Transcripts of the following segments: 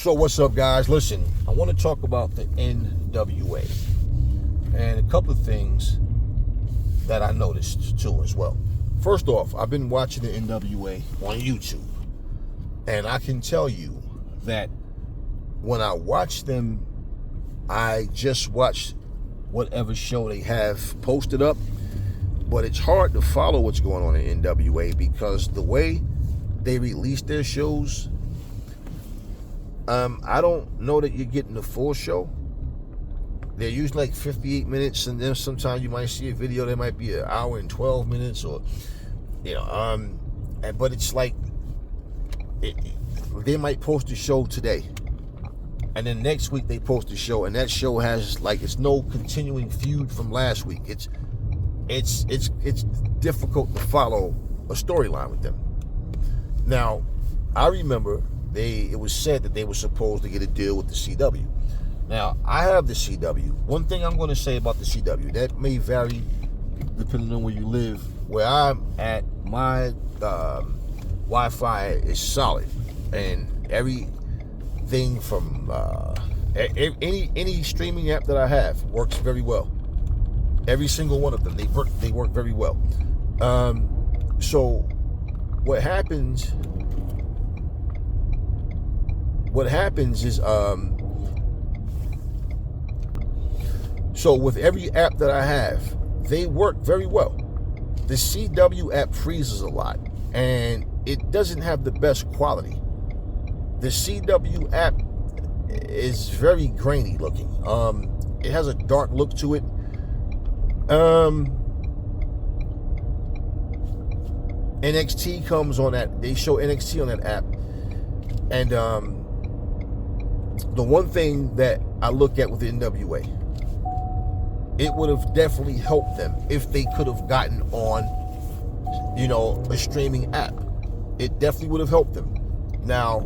So what's up, guys? Listen, I want to talk about the NWA and a couple of things that I noticed too as well. First off, I've been watching the NWA on YouTube, and I can tell you that when I watch them, I just watch whatever show they have posted up, but it's hard to follow what's going on in NWA because the way they release their shows, I don't know that you're getting the full show. They're usually like 58 minutes, and then sometimes you might see a video that might be an hour and 12 minutes, or but it's like they might post a show today, and then next week they post a show, and that show has it's no continuing feud from last week. It's difficult to follow a storyline with them. Now, I remember it was said that they were supposed to get a deal with the CW. Now, I have the CW. One thing I'm going to say about the CW, that may vary depending on where you live. Where I'm at, my Wi-Fi is solid, and everything from any streaming app that I have works very well. Every single one of them, they work very well. So what happens is so with every app that I have, they work very well. The CW app freezes a lot, and it doesn't have the best quality. The CW app is very grainy looking. It has a dark look to it. NXT comes on that. They show NXT on that app, and the one thing that I look at with the NWA, it would have definitely helped them if they could have gotten on, a streaming app. It definitely would have helped them. Now,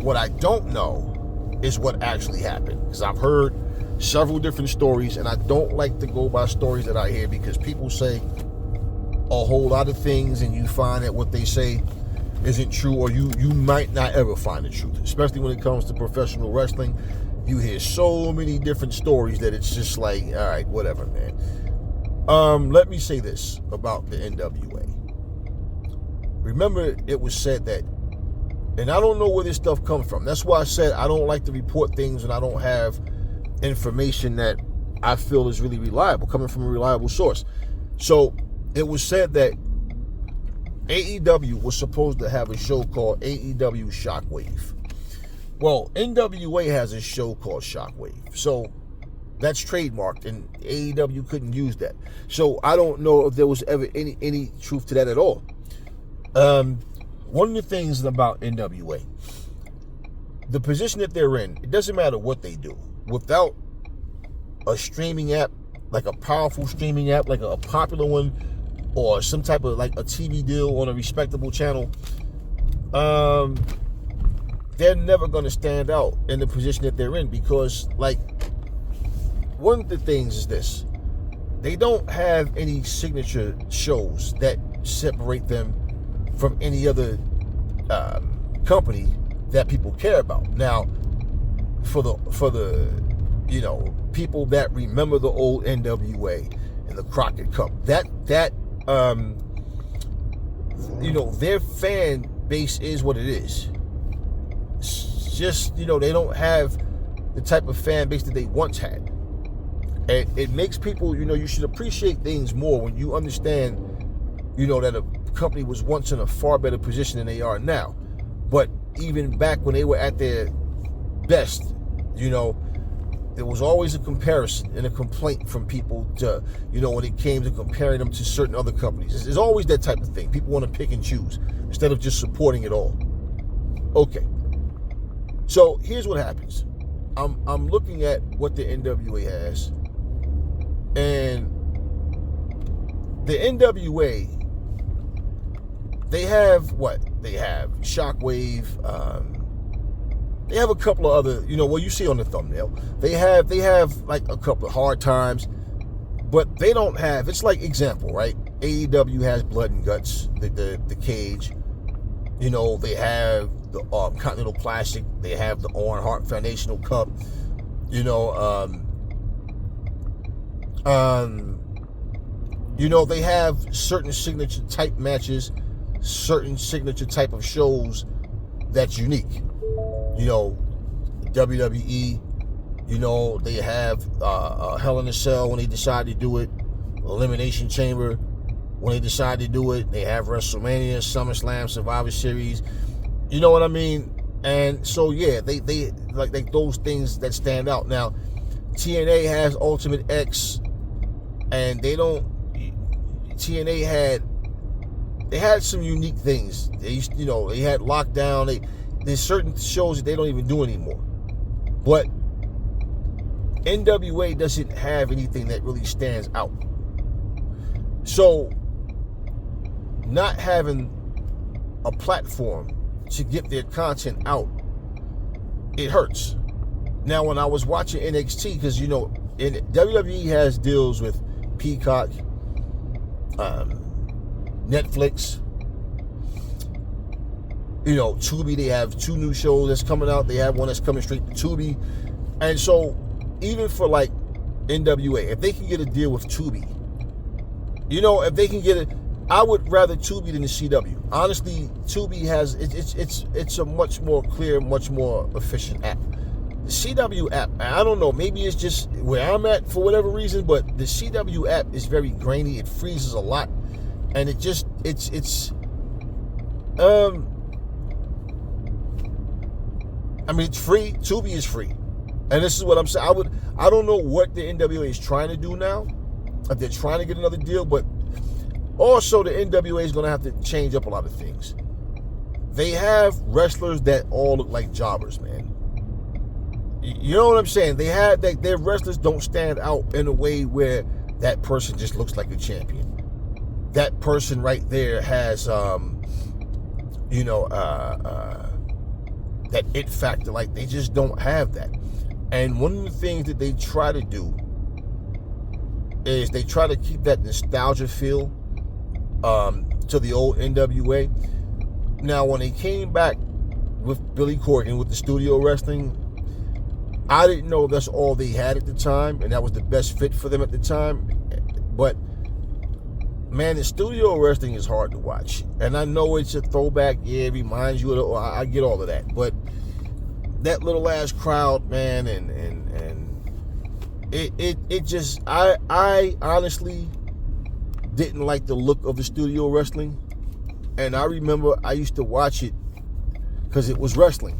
what I don't know is what actually happened, because I've heard several different stories, and I don't like to go by stories that I hear, because people say a whole lot of things, and you find that what they say isn't true, or you might not ever find the truth, especially when it comes to professional wrestling. You hear so many different stories that it's just like, all right, whatever, man. Let me say this about the NWA. Remember, it was said that, and I don't know where this stuff comes from. That's why I said I don't like to report things when I don't have information that I feel is really reliable, coming from a reliable source. So it was said that AEW was supposed to have a show called AEW Shockwave. Well, NWA has a show called Shockwave, so that's trademarked, and AEW couldn't use that. So I don't know if there was ever any truth to that at all. One of the things about NWA, the position that they're in, it doesn't matter what they do. Without a streaming app, like a powerful streaming app, like a popular one, or some type of a TV deal on a respectable channel, they're never going to stand out in the position that they're in, because one of the things is this: they don't have any signature shows that separate them from any other company that people care about. Now, for the people that remember the old NWA and the Crockett Cup, that their fan base is what it is. It's just, they don't have the type of fan base that they once had. And it makes people, you should appreciate things more when you understand, that a company was once in a far better position than they are now. But even back when they were at their best, there was always a comparison and a complaint from people to, when it came to comparing them to certain other companies. There's always that type of thing. People want to pick and choose instead of just supporting it all. Okay. So here's what happens. I'm looking at what the NWA has, and the NWA, they have what? They have Shockwave. They have a couple of other, you see on the thumbnail. They have a couple of Hard Times, but they don't have. It's like example, right? AEW has Blood and Guts, the cage. They have the Continental Classic. They have the Owen Hart Foundational Cup. You know, they have certain signature type matches, certain signature type of shows that's unique. You know, WWE, you know, they have Hell in a Cell when they decide to do it, Elimination Chamber when they decide to do it. They have WrestleMania, SummerSlam, Survivor Series. You know what I mean? And so, yeah, they like those things that stand out. Now, TNA has Ultimate X, and TNA had some unique things. They had Lockdown. There's certain shows that they don't even do anymore. But NWA doesn't have anything that really stands out. So, not having a platform to get their content out, it hurts. Now, when I was watching NXT, because, you know, WWE has deals with Peacock, Netflix, you know, Tubi. They have 2 new shows that's coming out. They have one that's coming straight to Tubi. And so, even for like NWA, if they can get a deal with Tubi, you know, if they can get it, I would rather Tubi than the CW. Honestly, Tubi has it's a much more clear, much more efficient app. The CW app, I don't know, maybe it's just where I'm at for whatever reason, but the CW app is very grainy. It freezes a lot, and it's I mean, it's free. Tubi is free. And this is what I'm saying. I don't know what the NWA is trying to do now, if they're trying to get another deal, but also the NWA is going to have to change up a lot of things. They have wrestlers that all look like jobbers, man. You know what I'm saying? Their wrestlers don't stand out in a way where that person just looks like a champion. That person right there has, that it factor. Like, they just don't have that. And one of the things that they try to do is they try to keep that nostalgia feel to the old NWA. Now, when they came back with Billy Corgan with the studio wrestling, I didn't know that's all they had at the time, and that was the best fit for them at the time. But, man, the studio wrestling is hard to watch. And I know it's a throwback. Yeah, it reminds you of I get all of that. But that little ass crowd, man, and it just, I honestly didn't like the look of the studio wrestling. And I remember I used to watch it because it was wrestling.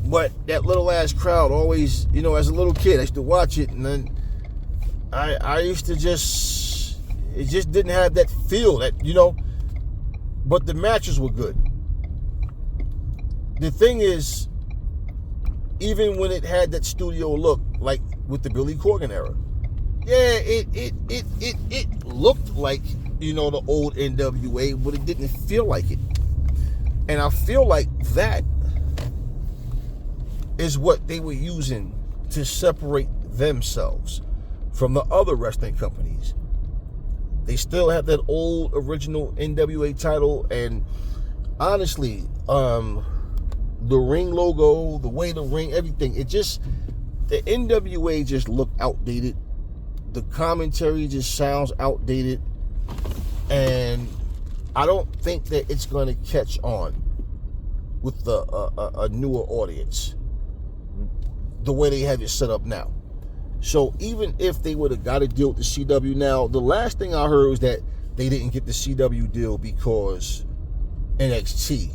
But that little ass crowd always, you know, as a little kid, I used to watch it, and then I used to it just didn't have that feel, that, you know, but the matches were good. The thing is, even when it had that studio look, like with the Billy Corgan era, yeah, it looked like, you know, the old NWA, but it didn't feel like it. And I feel like that is what they were using to separate themselves from the other wrestling companies. They still have that old original NWA title, and honestly, the ring logo, the way the ring, everything, the NWA just looked outdated. The commentary just sounds outdated, and I don't think that it's going to catch on with a newer audience the way they have it set up now. So even if they would have got a deal with the CW now, the last thing I heard was that they didn't get the CW deal because NXT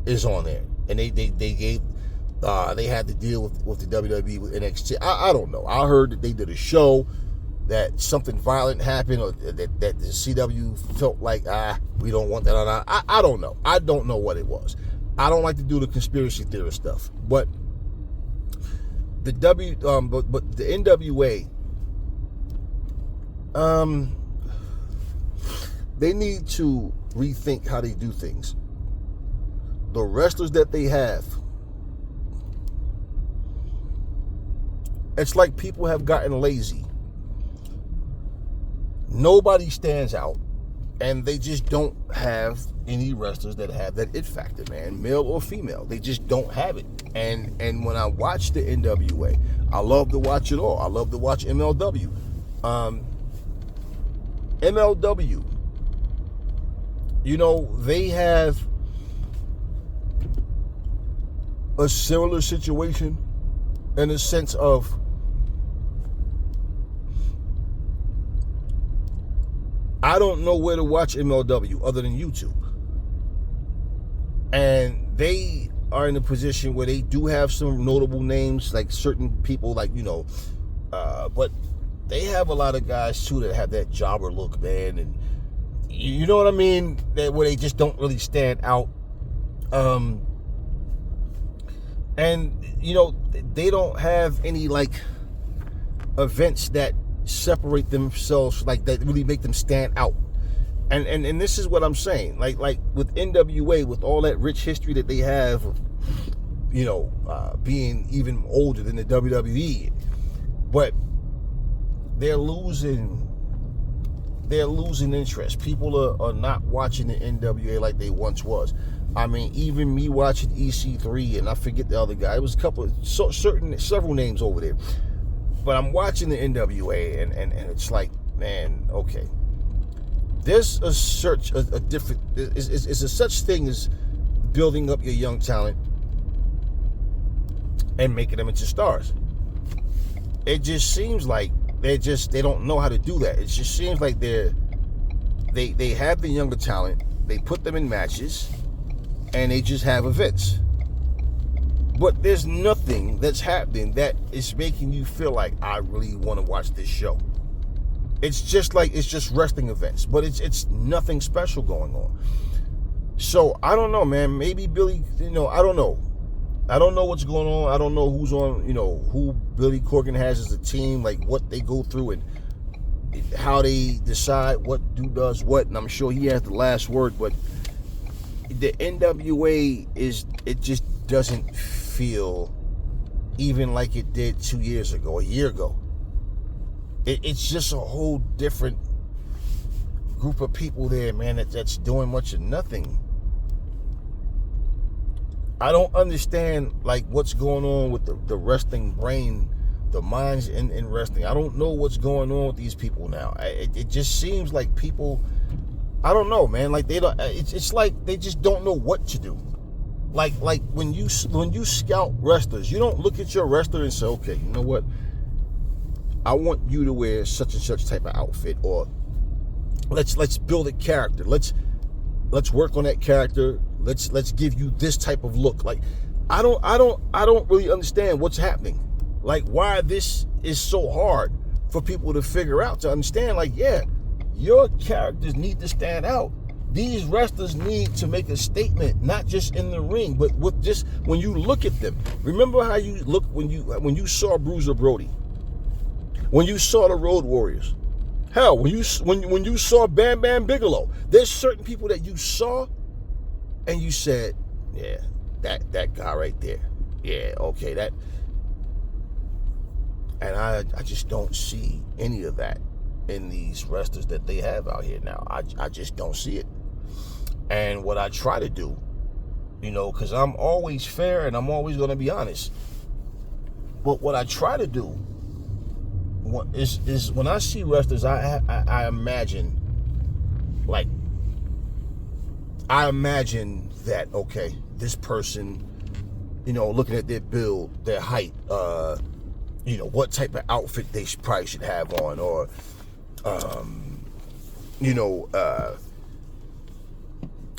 is on there, and they had to deal with the WWE with NXT. I don't know. I heard that they did a show, that something violent happened, or that the CW felt like, we don't want that on. I don't know. I don't know what it was. I don't like to do the conspiracy theory stuff, but the but the NWA, they need to rethink how they do things. The wrestlers that they have, it's like people have gotten lazy. Nobody stands out, and they just don't have any wrestlers that have that it factor, man, male or female. They just don't have it. And when I watch the NWA, I love to watch it all. I love to watch MLW. MLW, you know, they have a similar situation in a sense of I don't know where to watch MLW other than YouTube. And they are in a position where they do have some notable names, like certain people, like, you know, but they have a lot of guys too that have that jobber look, man, and you know what I mean, that where they just don't really stand out. And you know, they don't have any like events that separate themselves, like that really make them stand out. And this is what I'm saying, like with NWA, with all that rich history that they have, you know, being even older than the WWE, but they're losing interest. People are not watching the NWA like they once was. I mean, even me watching EC3, and I forget the other guy, it was a couple of several names over there, but I'm watching the NWA, and it's like, man, okay, there's a different, it's a such thing as building up your young talent and making them into stars. It just seems like they don't know how to do that. It just seems like they have the younger talent, they put them in matches, and they just have events. But there's nothing that's happening that is making you feel like I really want to watch this show. It's just wrestling events, but it's nothing special going on. So I don't know, man. Maybe Billy, you know, I don't know. I don't know what's going on. I don't know who's on, you know, who Billy Corgan has as a team, like what they go through and how they decide what dude does what. And I'm sure he has the last word, but the NWA it just doesn't feel even like it did 2 years ago, a year ago. It's just a whole different group of people there, man, that's doing much of nothing. I don't understand, like, what's going on with the wrestling brain, the minds in wrestling. I don't know what's going on with these people now. It just seems like people, I don't know, man. Like they don't. It's like they just don't know what to do. Like when you scout wrestlers, you don't look at your wrestler and say, okay, you know what? I want you to wear such and such type of outfit, or let's build a character. Let's work on that character. Let's give you this type of look. Like I don't really understand what's happening. Like why this is so hard for people to figure out, to understand. Like, yeah, your characters need to stand out. These wrestlers need to make a statement, not just in the ring, but with just when you look at them. Remember how you look when you saw Bruiser Brody, when you saw the Road Warriors. Hell, when you saw Bam Bam Bigelow, there's certain people that you saw and you said, yeah, that guy right there. Yeah, okay, that. And I just don't see any of that in these wrestlers that they have out here now. I just don't see it. And what I try to do, you know, because I'm always fair and I'm always going to be honest. But what I try to do is when I see wrestlers, I imagine, like, I imagine that, okay, this person, you know, looking at their build, their height, you know, what type of outfit they probably should have on, or, you know,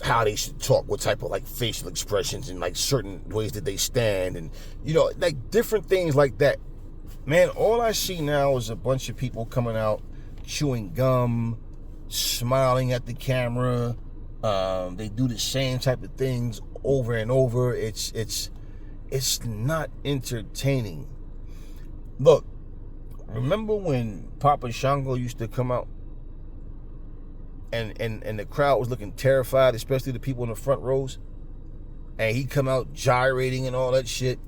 how they should talk, what type of, like, facial expressions and, like, certain ways that they stand, and, you know, like, different things like that. Man, all I see now is a bunch of people coming out, chewing gum, smiling at the camera. They do the same type of things over and over. It's not entertaining. Look, remember when Papa Shango used to come out and the crowd was looking terrified, especially the people in the front rows, and he'd come out gyrating and all that shit?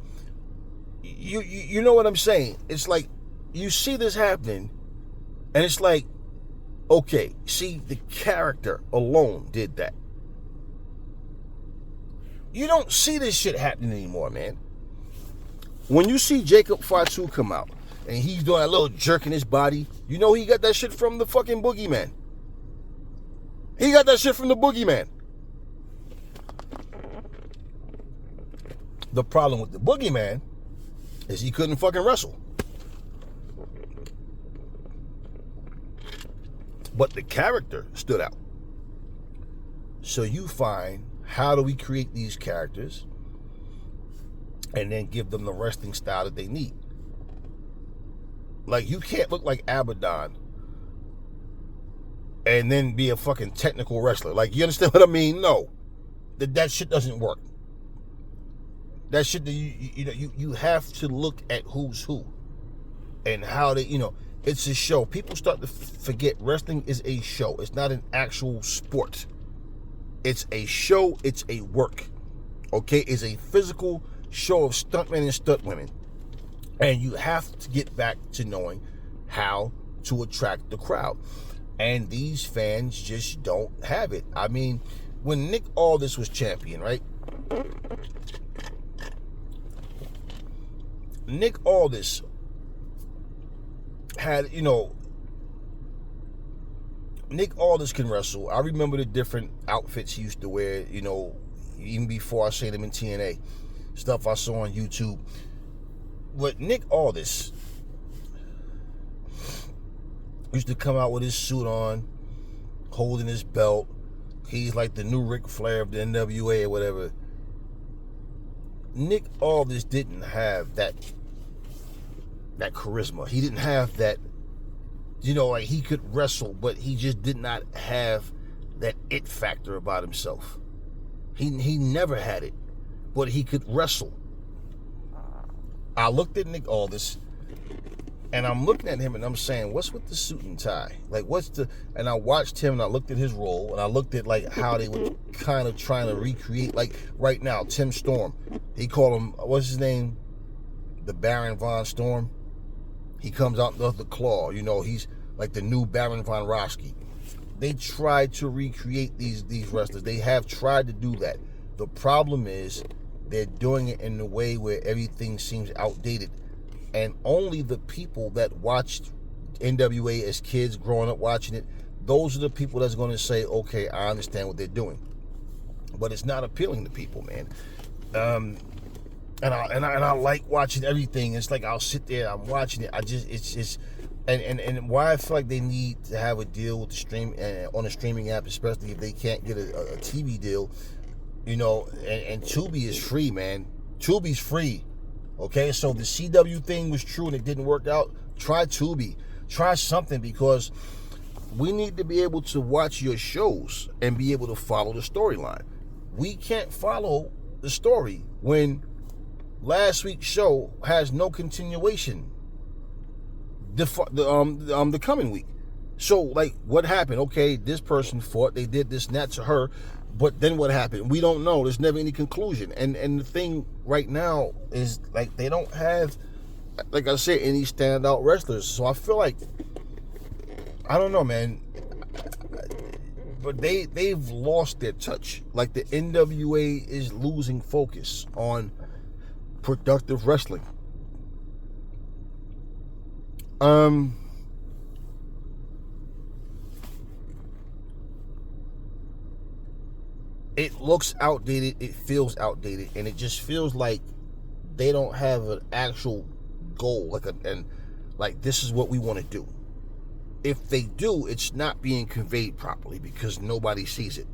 You know what I'm saying? It's like you see this happening, and it's like, okay, see, the character alone did that. You don't see this shit happening anymore, man. When you see Jacob Fatu come out and he's doing a little jerk in his body, you know he got that shit from the fucking boogeyman. He got that shit from the boogeyman. The problem with the boogeyman is he couldn't fucking wrestle. But the character stood out. So you find, how do we create these characters and then give them the wrestling style that they need? Like, you can't look like Abaddon and then be a fucking technical wrestler. Like, you understand what I mean? No. That shit doesn't work. That shit, you have to look at who's who and how they, it's a show. People start to forget wrestling is a show. It's not an actual sport. It's a show. It's a work. Okay? It's a physical show of stuntmen and stunt women. And you have to get back to knowing how to attract the crowd. And these fans just don't have it. I mean, when Nick Aldis was champion, right? Nick Aldis had, Nick Aldis can wrestle. I remember the different outfits he used to wear, even before I seen him in TNA. Stuff I saw on YouTube. But Nick Aldis used to come out with his suit on, holding his belt. He's like the new Ric Flair of the NWA or whatever. Nick Aldis didn't have that charisma. He didn't have that, like he could wrestle, but he just did not have that it factor about himself. He never had it, but he could wrestle. I looked at Nick Aldis, and I'm looking at him, and I'm saying, what's with the suit and tie? Like, and I watched him, and I looked at his role, and I looked at, like, how they were kind of trying to recreate, like, right now, Tim Storm. He called him, what's his name? The Baron Von Storm. He comes out with the claw. He's like the new Baron Von Raschke. They tried to recreate these wrestlers. They have tried to do that. The problem is they're doing it in a way where everything seems outdated. And only the people that watched NWA as kids growing up watching it, those are the people that's going to say, okay, I understand what they're doing. But it's not appealing to people, man. And I like watching everything. It's like I'll sit there, I'm watching it. And why I feel like they need to have a deal with the stream on a streaming app, especially if they can't get a TV deal, and Tubi is free, man. Tubi's free. Okay, so the CW thing was true and it didn't work out. Try Tubi. Try something, because we need to be able to watch your shows and be able to follow the storyline. We can't follow the story when last week's show has no continuation the coming week. So, like, what happened? Okay, this person fought, they did this and that to her, but then what happened? We don't know. There's never any conclusion. And the thing right now is, like, they don't have, like I said, any standout wrestlers. So I feel like, I don't know, man, but they've lost their touch. Like, the NWA is losing focus on productive wrestling. It looks outdated, it feels outdated, and it just feels like they don't have an actual goal, like this is what we want to do. If they do, it's not being conveyed properly because nobody sees it.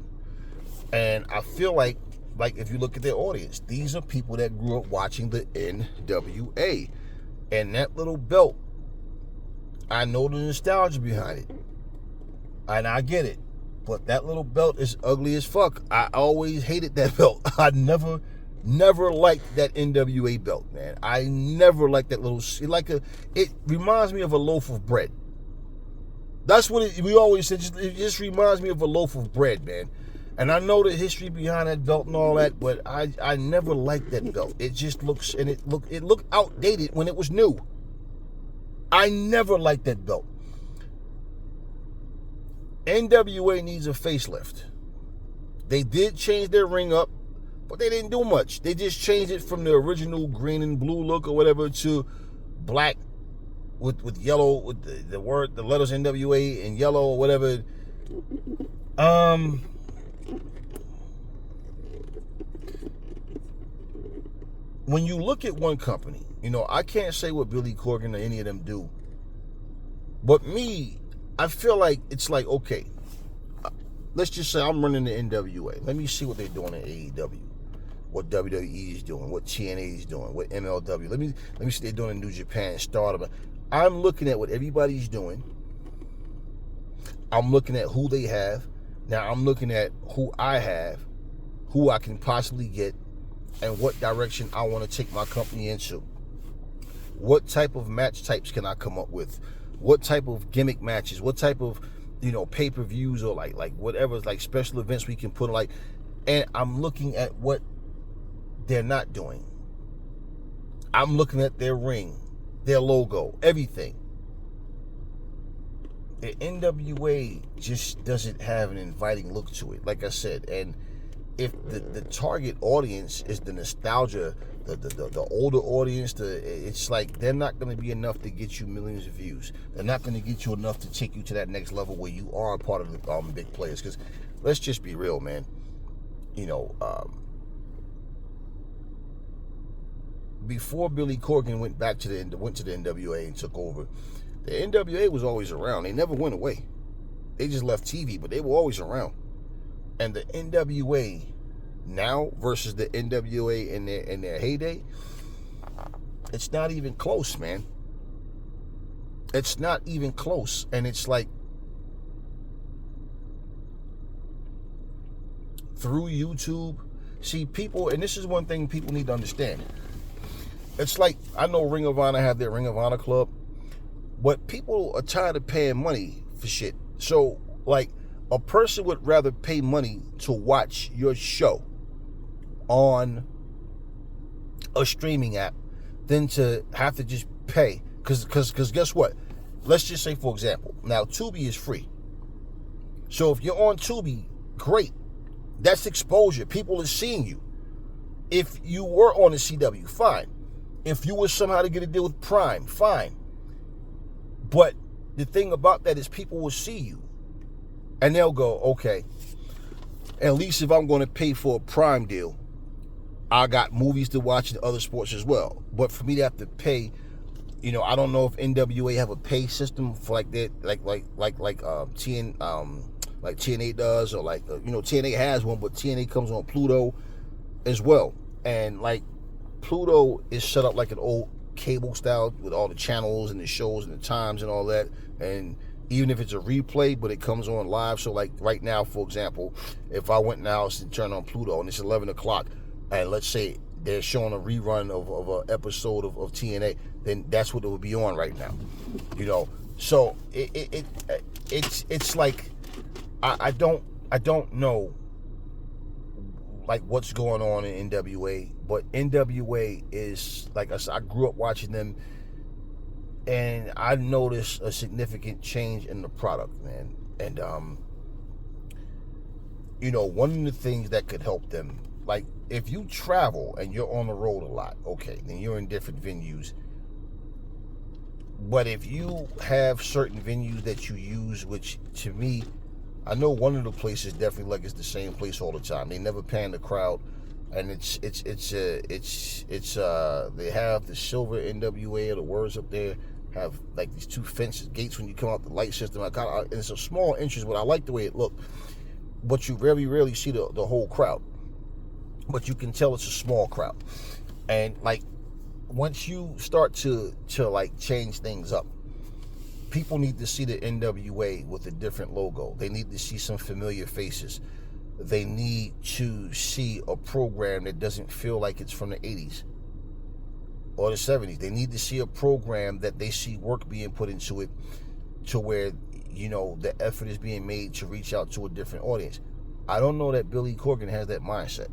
And I feel like if you look at their audience, these are people that grew up watching the NWA. And that little belt, I know the nostalgia behind it. And I get it. But that little belt is ugly as fuck. I always hated that belt. I never liked that NWA belt, man. I never liked that little, it reminds me of a loaf of bread. That's what we always said. It just reminds me of a loaf of bread, man. And I know the history behind that belt and all that, but I never liked that belt. It just looks, and it looked outdated when it was new. I never liked that belt. NWA needs a facelift. They did change their ring up. But they didn't do much. They just changed it from the original green and blue look or whatever to black with yellow, with the letters NWA and yellow or whatever. When you look at one company, I can't say what Billy Corgan or any of them do. But me, I feel like it's like, okay, let's just say I'm running the NWA. Let me see what they're doing in AEW. What WWE is doing, what TNA is doing, what MLW. Let me see what they're doing in New Japan, Stardom. I'm looking at what everybody's doing. I'm looking at who they have. Now I'm looking at who I have, who I can possibly get, and what direction I want to take my company into. What type of match types can I come up with? What type of gimmick matches? What type of, pay-per-views or like whatever, like special events we can put and I'm looking at what they're not doing. I'm looking at their ring, their logo, everything. The NWA just doesn't have an inviting look to it, like I said. And if the target audience is the nostalgia, the older audience, it's like they're not going to be enough to get you millions of views. They're not going to get you enough to take you to that next level where you are a part of the big players. Because let's just be real, man. Before Billy Corgan went to the NWA and took over, the NWA was always around. They never went away. They just left TV, but they were always around. And the NWA now versus the NWA in their heyday, it's not even close, man. It's not even close. And it's like, through YouTube, see, people, and this is one thing people need to understand. It's like, I know Ring of Honor have their Ring of Honor club, but people are tired of paying money for shit. So, like, a person would rather pay money to watch your show on a streaming app than to have to just pay. Because guess what? Let's just say, for example, now Tubi is free. So if you're on Tubi, great. That's exposure. People are seeing you. If you were on the CW, fine. If you were somehow to get a deal with Prime, fine. But the thing about that is people will see you. And they'll go, okay, at least if I'm going to pay for a Prime deal, I got movies to watch and other sports as well. But for me to have to pay, I don't know if NWA have a pay system for like that, like TNA does, or TNA has one, but TNA comes on Pluto as well. And like Pluto is set up like an old cable style with all the channels and the shows and the times and all that. And even if it's a replay, but it comes on live. So like right now, for example, if I went now and turned on Pluto and it's 11 o'clock, and let's say they're showing a rerun of an episode of TNA, then that's what it would be on right now. So it's like, I don't know like what's going on in NWA, but NWA is, like I said, I grew up watching them, and I noticed a significant change in the product, man. And one of the things that could help them, like if you travel and you're on the road a lot, okay, then you're in different venues. But if you have certain venues that you use, which to me, I know one of the places definitely like it's the same place all the time. They never pan the crowd, and it's they have the silver NWA, the words up there have like these two fences, gates when you come out, the light system. And it's a small entrance, but I like the way it looked. But you very rarely see the whole crowd. But you can tell it's a small crowd. And like once you start to like change things up, people need to see the NWA with a different logo. They need to see some familiar faces. They need to see a program that doesn't feel like it's from the 80s or the 70s. They need to see a program that they see work being put into it, to where, the effort is being made to reach out to a different audience. I don't know that Billy Corgan has that mindset.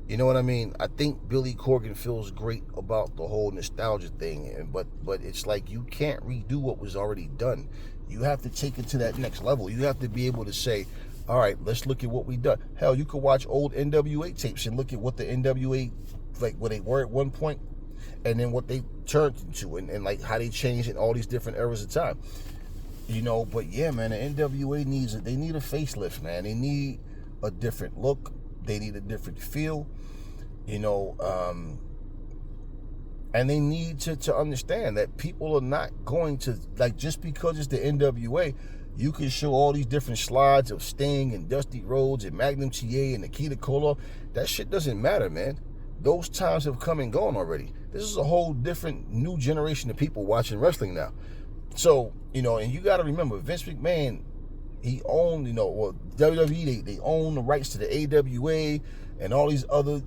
You know what I mean? I think Billy Corgan feels great about the whole nostalgia thing, but it's like you can't redo what was already done. You have to take it to that next level. You have to be able to say, All right, let's look at what we done. Hell, you could watch old NWA tapes and look at what the NWA, like what they were at one point, and then what they turned into, and like how they changed in all these different eras of time. But yeah, man, the NWA they need a facelift, man. They need a different look. They need a different feel, and they need to understand that people are not going to, like, just because it's the NWA, you can show all these different slides of Sting and Dusty Rhodes and Magnum TA and Nikita Koloff. That shit doesn't matter, man. Those times have come and gone already. This is a whole different new generation of people watching wrestling now. So, and you got to remember, Vince McMahon, he owned, WWE, they own the rights to the AWA and all these other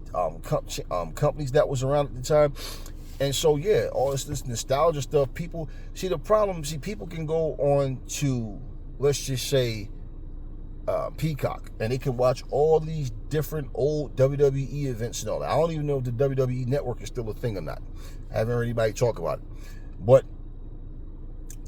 companies that was around at the time. And so, yeah, all this nostalgia stuff, people can go on to, let's just say, Peacock, and they can watch all these different old WWE events and all that. I don't even know if the WWE Network is still a thing or not. I haven't heard anybody talk about it. But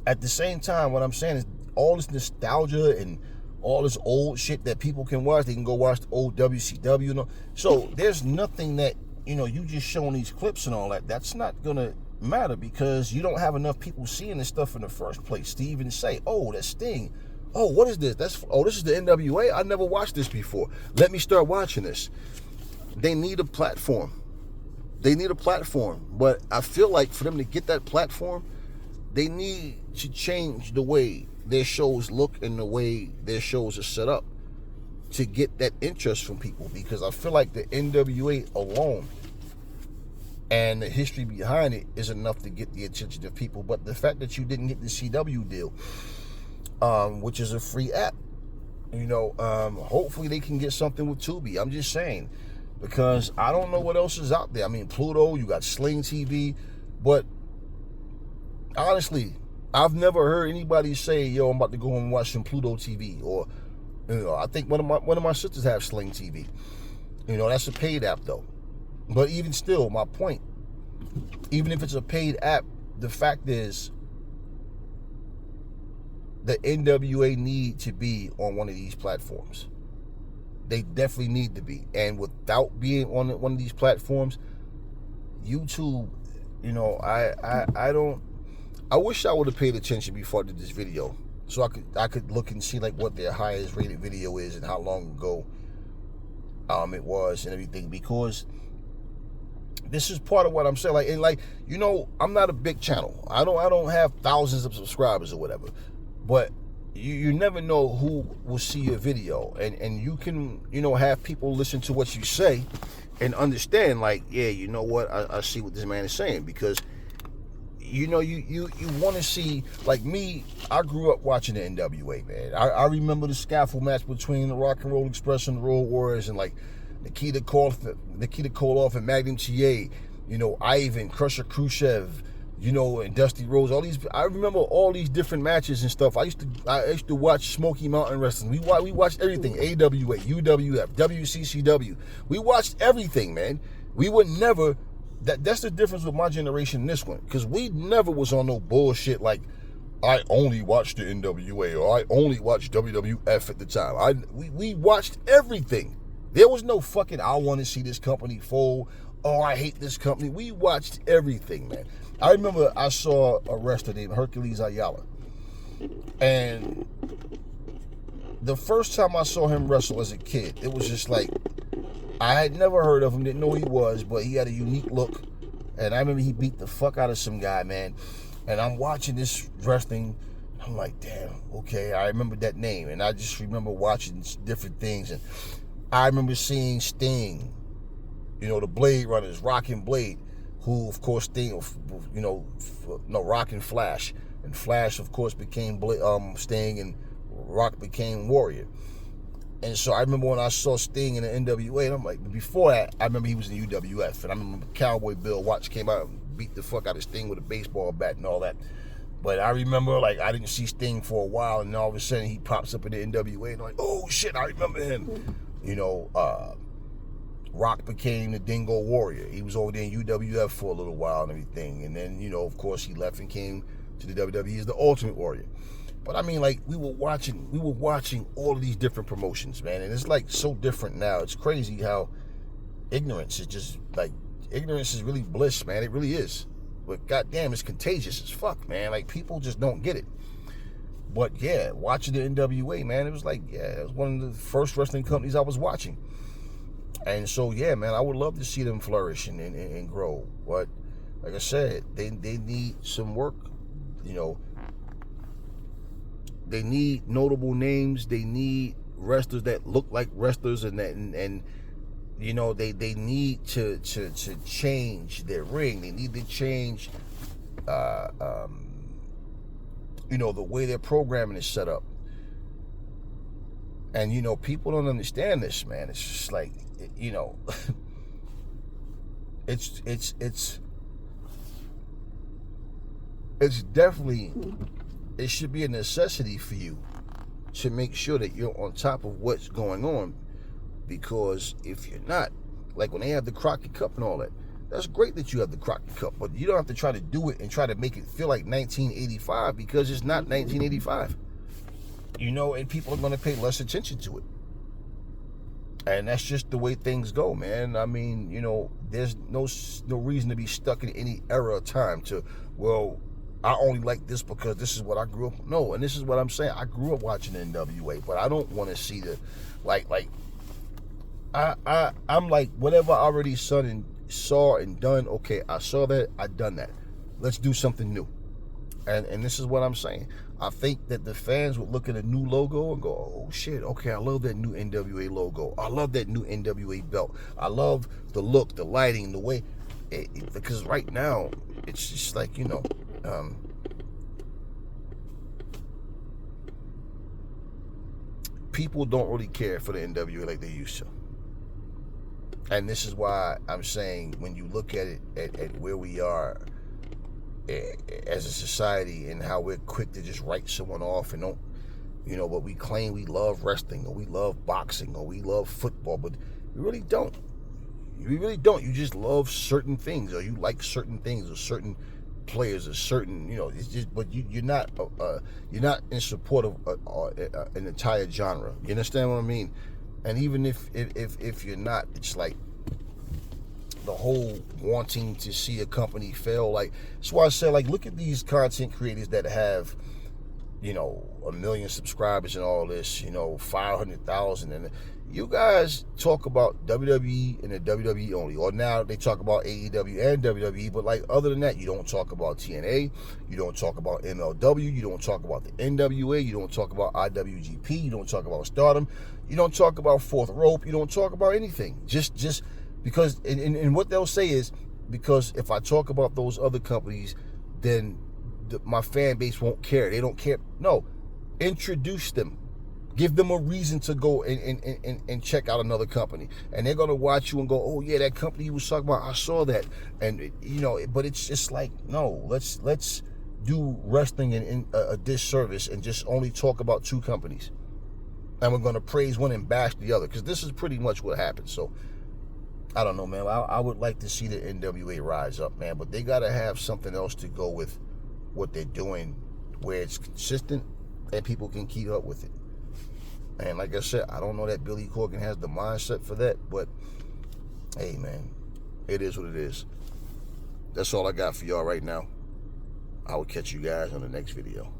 at the same time, what I'm saying is all this nostalgia and all this old shit that people can watch, they can go watch the old WCW. So there's nothing that, you just showing these clips and all that, that's not going to matter because you don't have enough people seeing this stuff in the first place to even say, oh, that's Sting. Oh, what is this? This is the NWA? I never watched this before. Let me start watching this. They need a platform. But I feel like for them to get that platform, they need to change the way their shows look and the way their shows are set up to get that interest from people, because I feel like the NWA alone and the history behind it is enough to get the attention of people. But the fact that you didn't get the CW deal, which is a free app, hopefully they can get something with Tubi. I'm just saying, because I don't know what else is out there. I mean, Pluto, you got Sling TV, but honestly, I've never heard anybody say, yo, I'm about to go home and watch some Pluto TV. Or, I think one of my sisters have Sling TV. That's a paid app though. But even still, my point, even if it's a paid app, the fact is the NWA need to be on one of these platforms. They definitely need to be. And without being on one of these platforms, YouTube, I wish I would have paid attention before I did this video, so I could look and see like what their highest rated video is and how long ago it was and everything, because this is part of what I'm saying. I'm not a big channel. I don't have thousands of subscribers or whatever, but you never know who will see your video, and you can have people listen to what you say and understand, like, yeah, you know what, I see what this man is saying, because you want to see, like me, I grew up watching the NWA, man. I remember the scaffold match between the Rock and Roll Express and the Road Warriors, and like Nikita Koloff and Magnum TA, Ivan, Crusher Khrushchev, and Dusty Rhodes, all these. I remember all these different matches and stuff. I used to watch Smoky Mountain Wrestling. We watched everything. AWA, UWF, WCCW. We watched everything, man. We would never. That's the difference with my generation and this one, because we never was on no bullshit like I only watched the NWA or I only watched WWF at the time. We watched everything. There was no fucking I want to see this company fold. Oh, I hate this company. We watched everything, man. I remember I saw a wrestler named Hercules Ayala, and the first time I saw him wrestle as a kid, it was just like, I had never heard of him, didn't know who he was, but he had a unique look. And I remember he beat the fuck out of some guy, man. And I'm watching this wrestling. I'm like, damn, okay, I remember that name. And I just remember watching different things. And I remember seeing Sting, the Blade Runners, Rock and Blade, who, of course, Sting, Rock and Flash. And Flash, of course, became Sting, and Rock became Warrior. And so I remember when I saw Sting in the NWA, and I'm like, before that, I remember he was in the UWF, and I remember Cowboy Bill Watts came out and beat the fuck out of Sting with a baseball bat and all that. But I remember, like, I didn't see Sting for a while, and all of a sudden he pops up in the NWA, and I'm like, oh shit, I remember him. Rock became the Dingo Warrior. He was over there in UWF for a little while and everything, and then, of course, he left and came to the WWE as the Ultimate Warrior. But I mean, like, we were watching all of these different promotions, man, and it's like so different now. It's crazy how ignorance is really bliss, man. It really is. But goddamn, it's contagious as fuck, man. Like, people just don't get it. But yeah, watching the NWA, man, it was like, yeah, it was one of the first wrestling companies I was watching. And so, yeah, man, I would love to see them flourish and grow. But like I said, they need some work. You know, they need notable names. They need wrestlers that look like wrestlers, and you know, they need to change their ring. They need to change, you know, the way their programming is set up. And, you know, people don't understand this, man. It's just like, you know, it's definitely, it should be a necessity for you to make sure that you're on top of what's going on. Because if you're not, like when they have the Crockett Cup and all that, that's great that you have the Crockett Cup, but you don't have to try to do it and try to make it feel like 1985, because it's not 1985. You know, and people are going to pay less attention to it. And that's just the way things go, man. I mean, you know, there's no reason to be stuck in any era of time to, well, I only like this because this is what I grew up. No, and this is what I'm saying. I grew up watching the NWA, but I don't want to see the, I'm like, whatever I already saw and done, okay, I saw that, I done that. Let's do something new. And this is what I'm saying. I think that the fans would look at a new logo and go, oh shit, okay, I love that new NWA logo. I love that new NWA belt. I love the look, the lighting, the way, because right now, it's just like, you know, people don't really care for the NWA like they used to. And this is why I'm saying, when you look at it, at where we are as a society and how we're quick to just write someone off and don't, you know, but we claim we love wrestling or we love boxing or we love football, but we really don't. You really don't. You just love certain things, or you like certain things, or certain players, or certain, you know, it's just, but you're not in support of an entire genre. You understand what I mean? And even if you're not, it's like the whole wanting to see a company fail. Like, that's why I said, like, look at these content creators that have, you know, 1 million subscribers and all this, you know, 500,000, and you guys talk about WWE and the WWE only, or now they talk about AEW and WWE, but like, other than that, you don't talk about TNA, you don't talk about MLW, you don't talk about the NWA, you don't talk about IWGP, you don't talk about Stardom, you don't talk about Fourth Rope, you don't talk about anything, just because, and what they'll say is, because if I talk about those other companies, then my fan base won't care. They don't care. No, introduce them. Give them a reason to go and check out another company. And they're going to watch you and go, oh, yeah, that company you was talking about, I saw that. And, you know, but it's just like, no, let's do wrestling in a disservice and just only talk about two companies. And we're going to praise one and bash the other, because this is pretty much what happens. So, I don't know, man. I would like to see the NWA rise up, man. But they got to have something else to go with what they're doing, where it's consistent and people can keep up with it. And like I said, I don't know that Billy Corgan has the mindset for that, but hey, man, it is what it is. That's all I got for y'all right now. I will catch you guys on the next video.